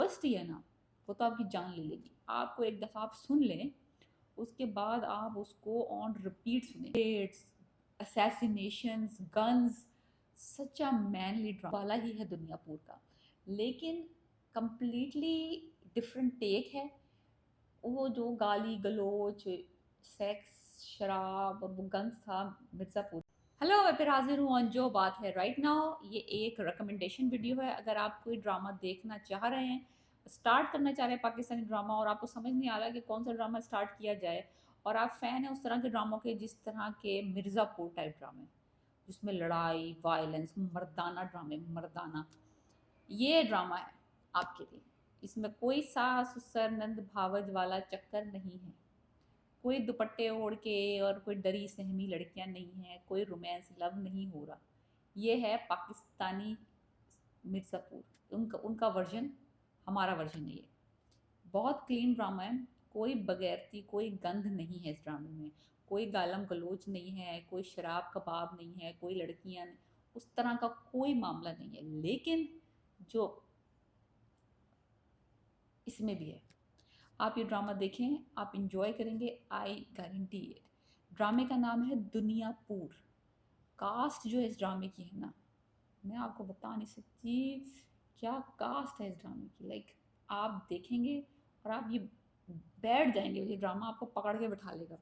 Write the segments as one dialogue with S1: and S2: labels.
S1: OST है ना, वो तो आपकी जान ले लेगी। आपको एक दफ़ा आप सुन लें, उसके बाद आप उसको ऑन रिपीट सुने। डेट्स, असैसिनेशंस, गन्स, सच्चा मैनली ड्रामा वाला ही है दुनियापुर का, लेकिन कंप्लीटली डिफरेंट टेक है। वो जो गाली गलोच, सेक्स, शराब और वो गन्स था मिर्ज़ापुर। हेलो, मैं फिर हाजिर हूँ ऑन जो बात है राइट नाउ। ये एक रिकमेंडेशन वीडियो है। अगर आप कोई ड्रामा देखना चाह रहे हैं, स्टार्ट करना चाह रहे हैं पाकिस्तानी ड्रामा, और आपको समझ नहीं आ रहा कि कौन सा ड्रामा स्टार्ट किया जाए, और आप फ़ैन हैं उस तरह के ड्रामों के जिस तरह के मिर्ज़ापुर टाइप ड्रामे जिसमें लड़ाई, वायलेंस, मर्दाना ड्रामे, मर्दाना, ये ड्रामा है आपके लिए। इसमें कोई सास ससुर नंद भावज वाला चक्कर नहीं है, कोई दुपट्टे ओढ़ के और कोई डरी सहमी लड़कियां नहीं हैं, कोई रोमांस लव नहीं हो रहा। ये है पाकिस्तानी मिर्ज़ापुर, उनका उनका वर्जन, हमारा वर्जन नहीं है। बहुत क्लीन ड्रामा है, कोई बगैरती, कोई गंद नहीं है इस ड्रामे में, कोई गालम गलोच नहीं है, कोई शराब कबाब नहीं है, कोई लड़कियां उस तरह का कोई मामला नहीं है। लेकिन जो इसमें भी है, आप ये ड्रामा देखें, आप इंजॉय करेंगे, आई गारंटी इट। ड्रामे का नाम है दुनियापुर। कास्ट जो है इस ड्रामे की है ना, मैं आपको बता नहीं सकती क्या कास्ट है इस ड्रामे की। लाइक आप देखेंगे और आप ये बैठ जाएंगे, ये ड्रामा आपको पकड़ के बिठा लेगा।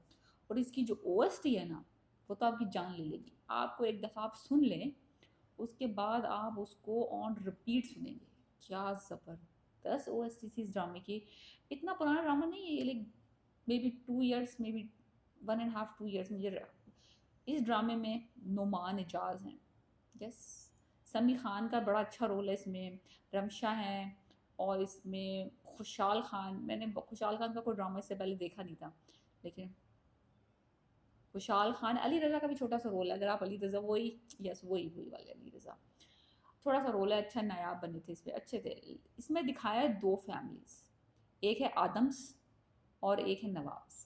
S1: और इसकी जो ओएसटी है ना, वो तो आपकी जान ले लेगी। आपको एक दफ़ा आप सुन लें, उसके बाद आप उसको ऑन रिपीट सुनेंगे। क्या ज़बरदस्त ओएसटी थी इस ड्रामे की। इतना पुराना ड्रामा नहीं है ये, like may be 2 years, may be 1.5 2 years. मुझे इस ड्रामे में नुमान एजाज हैं, यस, समी खान का बड़ा अच्छा रोल है इसमें, रमशा हैं, और इसमें खुशहाल खान। मैंने खुशहाल खान का कोई ड्रामा इससे पहले देखा नहीं था, लेकिन खुशहाल खान, अली रज़ा का भी छोटा सा रोल है। अगर आप अली रज़ा, वही, यस, वही वही वाले अली रज़ा, थोड़ा सा रोल है, अच्छा नायाब बने थे इसमें, अच्छे थे। इसमें दिखाया है दो फैमिलीज, एक है आदम्स और एक है नवाब्स।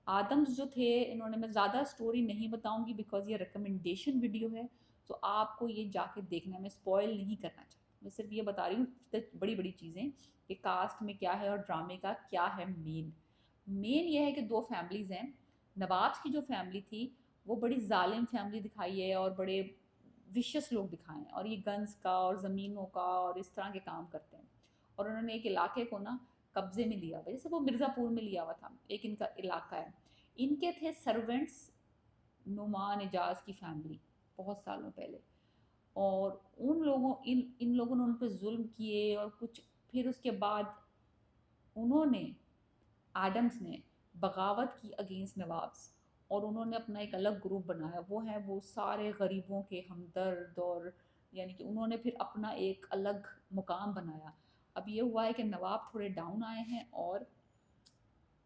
S1: आदम्स जो थे, इन्होंने, मैं ज़्यादा स्टोरी नहीं बताऊंगी बिकॉज ये रिकमेंडेशन वीडियो है, तो आपको ये जाके देखना है। मैं स्पॉइल नहीं करना चाहती, मैं सिर्फ ये बता रही हूँ बड़ी बड़ी चीज़ें कि कास्ट में क्या है और ड्रामे का क्या है। मेन ये है कि दो फैमिलीज़ हैं। नवाब्स की जो फैमिली थी वो बड़ी जालिम फैमिली दिखाई है, और बड़े विशस लोग दिखाए हैं, और ये गन्स का और ज़मीनों का और इस तरह के काम करते हैं। और उन्होंने एक इलाके को ना कब्जे में लिया हुआ, जैसे वो मिर्ज़ापुर में लिया हुआ था, एक इनका इलाका है। इनके थे सर्वेंट्स, नुमान एजाज की फैमिली, बहुत सालों पहले। और उन लोगों इन इन लोगों ने उन पर जुल्म किए, और कुछ फिर उसके बाद उन्होंने, एडम्स ने बगावत की अगेंस्ट नवाब्स, और उन्होंने अपना एक अलग ग्रुप बनाया। वो है वो सारे गरीबों के हमदर्द, और यानी कि उन्होंने फिर अपना एक अलग मुकाम बनाया। अब ये हुआ है कि नवाब थोड़े डाउन आए हैं और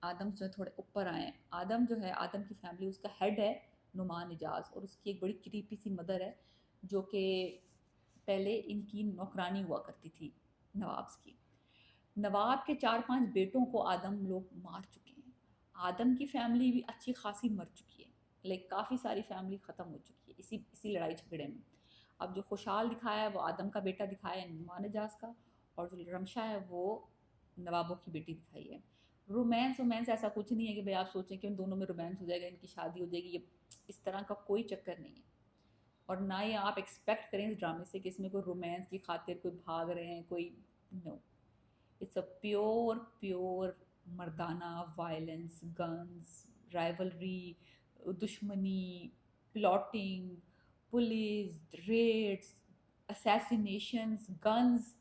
S1: आदम जो है थोड़े ऊपर आए हैं। आदम जो है, आदम की फैमिली, उसका हेड है नुमान एजाज, और उसकी एक बड़ी क्रीपी सी मदर है, जो कि पहले इनकी नौकरानी हुआ करती थी नवाब्स की। नवाब के 4 5 बेटों को आदम लोग मार चुके हैं। आदम की फैमिली भी अच्छी खासी मर चुकी है, लाइक काफ़ी सारी फैमिली ख़त्म हो चुकी है इसी इसी लड़ाई झगड़े में। अब जो खुशहाल दिखाया है वो आदम का बेटा दिखाया है, नुमान एजाज का, और जो रमशा है वो नवाबों की बेटी दिखाई है। रोमांस वोमांस ऐसा कुछ नहीं है कि भाई आप सोचें कि उन दोनों में रोमांस हो जाएगा, इनकी शादी हो जाएगी, ये इस तरह का कोई चक्कर नहीं है। और ना ही आप एक्सपेक्ट करें इस ड्रामे से कि इसमें कोई रोमांस की खातिर कोई भाग रहे हैं, कोई, no. It's a pure pure मर्दाना वायलेंस, गन्स, राइवलरी, दुश्मनी, plotting, police, raids, assassinations, guns,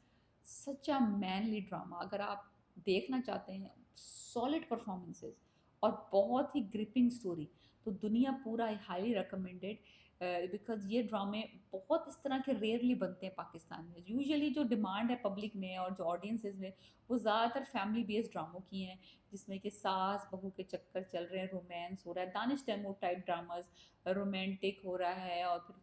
S1: सच्चा मैनली ड्रामा। अगर आप देखना चाहते हैं सॉलिड परफॉर्मेंसेस और बहुत ही ग्रिपिंग स्टोरी, तो दुनिया पूरा हाईली रिकमेंडेड। बिकॉज ये ड्रामे बहुत इस तरह के रेयरली बनते हैं पाकिस्तान में। यूजुअली जो डिमांड है पब्लिक में और जो ऑडियंसेस में, वो ज़्यादातर फैमिली बेस्ड ड्रामों की हैं, जिसमें कि सास बहू के चक्कर चल रहे हैं, रोमांस हो रहा है, Danish Taimoor type dramas, romantic हो रहा है, और फिर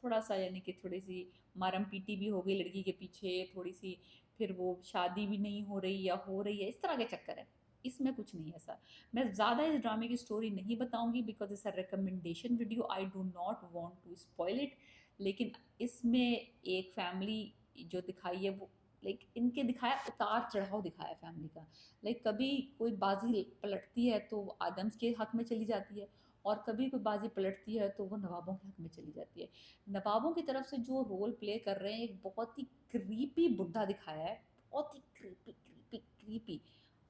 S1: थोड़ा सा यानी कि थोड़ी सी मारम पीटी भी हो गई लड़की के पीछे थोड़ी सी, फिर वो शादी भी नहीं हो रही या हो रही है, इस तरह के चक्कर है। इसमें कुछ नहीं है ऐसा। मैं ज़्यादा इस ड्रामे की स्टोरी नहीं बताऊंगी because it's a recommendation video, I do not want to spoil it. लेकिन इसमें एक फैमिली जो दिखाई है वो लाइक इनके दिखाया उतार चढ़ाव दिखाया फैमिली का। लाइक कभी कोई बाजी पलटती है तो वो आदम्स के हक में चली जाती है, और कभी कोई बाजी पलटती है तो वो नवाबों के हक में चली जाती है। नवाबों की तरफ से जो रोल प्ले कर रहे हैं, एक बहुत ही क्रीपी बुड्ढा दिखाया है, बहुत ही क्रीपी क्रीपी क्रीपी।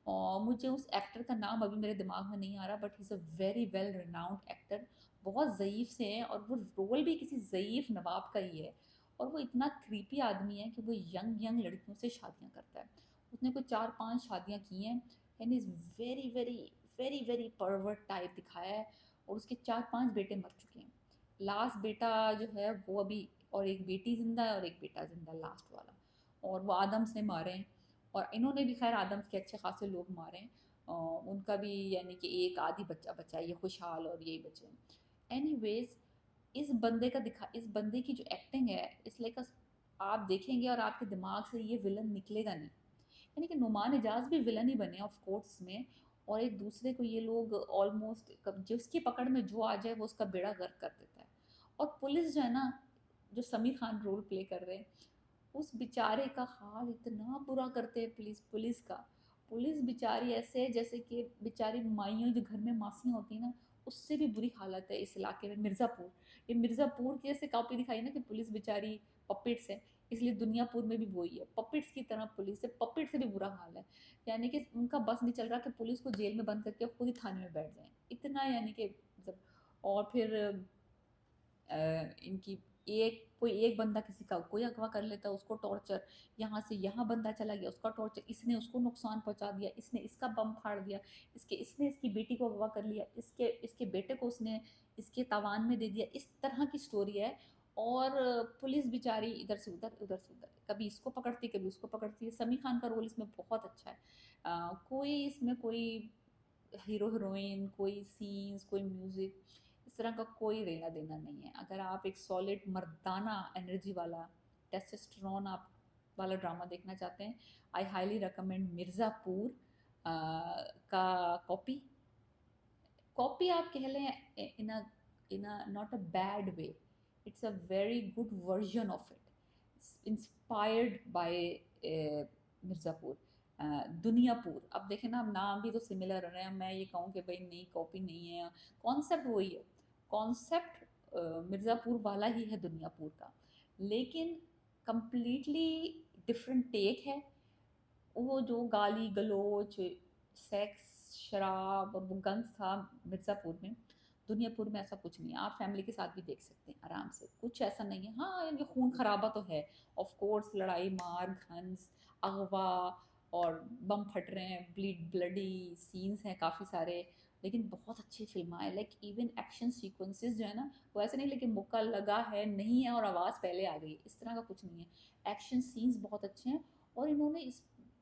S1: और मुझे उस एक्टर का नाम अभी मेरे दिमाग में नहीं आ रहा, but he is a very well renowned actor. बहुत ज़यीफ़ से हैं और वो रोल भी किसी ज़यीफ़ नवाब का ही है, और वो इतना क्रीपी आदमी है कि वो यंग यंग लड़कियों से शादियां करता है। उसने कोई 4-5 शादियां की हैं, and is very very very very pervert type दिखाया है। और उसके 4-5 बेटे मर चुके हैं। लास्ट बेटा जो है वो अभी, और एक बेटी जिंदा है और एक बेटा जिंदा लास्ट वाला, और वो आदम्स ने मारे हैं। और इन्होंने भी खैर आदम्स के अच्छे खासे लोग मारे हैं। उनका भी यानी कि एक आधी बच्चा बचा है, ये खुशहाल और यही बचे हैं। एनीवेज, इस बंदे की जो एक्टिंग है, इस लाइक, आप देखेंगे और आपके दिमाग से ये विलन निकलेगा नहीं। यानी कि नुमान एजाज भी विलन ही बने ऑफ कोर्स में, और एक दूसरे को ये लोग ऑलमोस्ट जिसकी पकड़ में जो आ जाए वो उसका बेड़ा गर्क कर देता है। और पुलिस जो है ना, जो समीर खान रोल प्ले कर रहे हैं, उस बेचारे का हाल इतना बुरा करते हैं पुलिस पुलिस का। पुलिस बेचारी ऐसे है जैसे कि बेचारी माइयों जो घर में मासियाँ होती हैं ना, उससे भी बुरी हालत है इस इलाके में। मिर्ज़ापुर, ये मिर्ज़ापुर की ऐसे कॉपी दिखाई ना कि पुलिस बेचारी पपेट्स है, इसलिए दुनियापुर में भी वही है, पपेट्स की तरह पुलिस है, पपेट से भी बुरा हाल है। यानी कि उनका बस नहीं चल रहा कि पुलिस को जेल में बंद करके खुद ही थाने में बैठ जाएं, इतना यानी कि मतलब। और फिर इनकी कोई एक बंदा किसी का कोई अगवा कर लेता है, उसको टॉर्चर, यहाँ से यहाँ बंदा चला गया, उसका टॉर्चर, इसने उसको नुकसान पहुंचा दिया, इसने इसका बम फाड़ दिया, इसने इसकी बेटी को अगवा कर लिया, इसके इसके बेटे को उसने इसके तावान में दे दिया, इस तरह की स्टोरी है। और पुलिस बेचारी इधर से उधर उधर से उधर, कभी इसको पकड़ती कभी उसको पकड़ती है। समीर खान का रोल इसमें बहुत अच्छा है। कोई इसमें कोई हीरो हीरोइन, कोई सीन्स, कोई म्यूजिक, इस तरह का कोई लेना देना नहीं है। अगर आप एक सॉलिड मर्दाना एनर्जी वाला, टेस्टोस्टेरोन आप वाला ड्रामा देखना चाहते हैं, आई हाईली रिकमेंड मिर्ज़ापुर का कॉपी। कॉपी आप कह लें, in a not a bad way, it's a very good version of it, inspired by Mirzapur. Duniyapur, अब देखें ना, अब नाम भी तो सिमिलर है ना। मैं ये कहूँ कि भाई नहीं, कॉपी नहीं है, कॉन्सेप्ट वही है। कॉन्सेप्ट मिर्ज़ापुर वाला ही है दुनियापुर का, लेकिन कंप्लीटली डिफरेंट टेक है। वो जो गाली गलोच, सेक्स, शराब और वो गंज था मिर्ज़ापुर में, दुनियापुर में ऐसा कुछ नहीं है। आप फैमिली के साथ भी देख सकते हैं आराम से, कुछ ऐसा नहीं है। हाँ, यानी खून खराबा तो है, ऑफ कोर्स, लड़ाई मार घंस, अगवा, और बम फट रहे हैं, ब्लडी सीन्स हैं काफ़ी सारे। लेकिन बहुत अच्छी फिल्म है, लाइक इवन एक्शन सीक्वेंसेस जो है ना, वो ऐसे नहीं लेकिन मुक्का लगा है नहीं है और आवाज़ पहले आ गई, इस तरह का कुछ नहीं है। एक्शन सीन्स बहुत अच्छे हैं। और इन्होंने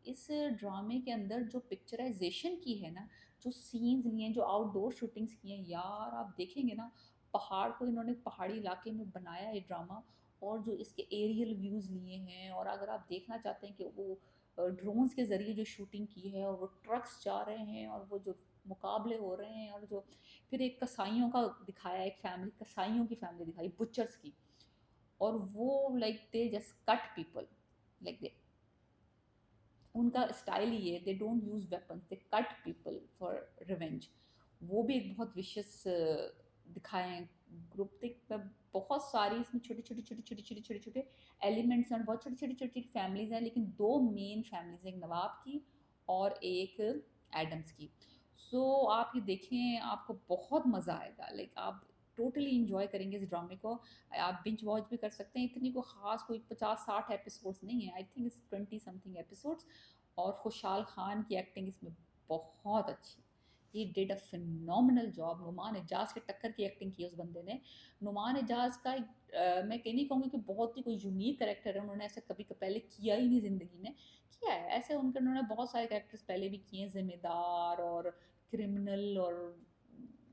S1: इस ड्रामे के अंदर जो पिक्चराइजेशन की है ना, जो सीन्स लिए हैं, जो आउटडोर शूटिंग्स की हैं यार, आप देखेंगे ना, पहाड़ को इन्होंने पहाड़ी इलाके में बनाया है ड्रामा। और जो इसके एरियल व्यूज़ लिए हैं, और अगर आप देखना चाहते हैं कि वो ड्रोन्स के ज़रिए जो शूटिंग की है, और वो ट्रक्स जा रहे हैं, और वो जो मुकाबले हो रहे हैं, और जो फिर एक कसाईयों का दिखाया, एक फैमिली, कसाईयों की फैमिली दिखाई, बुचर्स की। और वो like they just cut people, like they, उनका स्टाइल ही है, they don't use weapons, they cut people for revenge. वो भी एक बहुत विशेष दिखाए हैं। ग्रुप देख, बहुत सारी इसमें छोटे छोटे छोटे छोटे छोटे छोटे छोटे एलिमेंट्स हैं, और बहुत छोटी छोटी छोटी फैमिलीज हैं, लेकिन दो मेन फैमिलीज हैं, एक नवाब की और एक एडम्स की। सो आप ये देखें, आपको बहुत मज़ा आएगा, लाइक आप टोटली इंजॉय करेंगे इस ड्रामे को। आप बिंज वॉच भी कर सकते हैं, इतनी को ख़ास कोई 50-60 एपिसोड्स नहीं है, I think it's 20 something episodes. और खुशहाल खान की एक्टिंग इसमें बहुत अच्छी, he did a phenomenal job. Noman Ejaz के टक्कर की एक्टिंग की है उस बंदे ने। नुमान एजाज का मैं कह नहीं कहूँगी कि बहुत ही कोई यूनिक कैरेक्टर है, उन्होंने ऐसा कभी पहले किया ही नहीं ज़िंदगी में। किया है ऐसे, उन्होंने बहुत सारे कैरेक्टर्स पहले भी किए हैं, जिम्मेदार और क्रिमिनल, और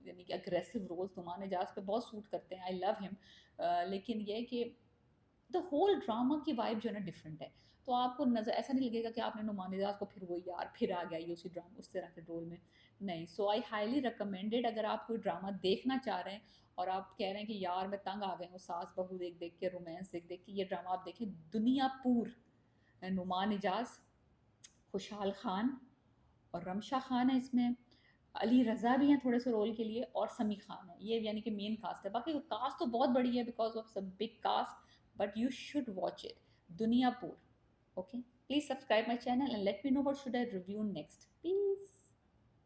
S1: यानी कि अग्रेसिव रोल्स नुमान एजाज पे बहुत सूट करते हैं, आई लव हिम। लेकिन ये है कि द होल ड्रामा की वाइब जो है ना डिफरेंट है। तो आपको नज़र ऐसा नहीं लगेगा कि आपने नुमान एजाज को फिर वही यार फिर आ गया ये उसी ड्रामा उस तरह के रोल में। नहीं, सो आई हाईली रिकमेंडेड, अगर आप कोई ड्रामा देखना चाह रहे हैं और आप कह रहे हैं कि यार मैं तंग आ गई हूँ सास बहू देख देख के, रोमांस देख देख के, ये ड्रामा आप देखें, दुनियापुर। नुमान इजाज़, खुशहाल खान और रमशा खान है इसमें, अली रज़ा भी हैं थोड़े से रोल के लिए, और समी खान है। ये यानी कि मेन कास्ट है। बाकी कास्ट तो बहुत बड़ी है बिकॉज ऑफ सब big cast, but you should watch it. Duniyapur. Okay, please subscribe my channel and let me know what should I review next, please.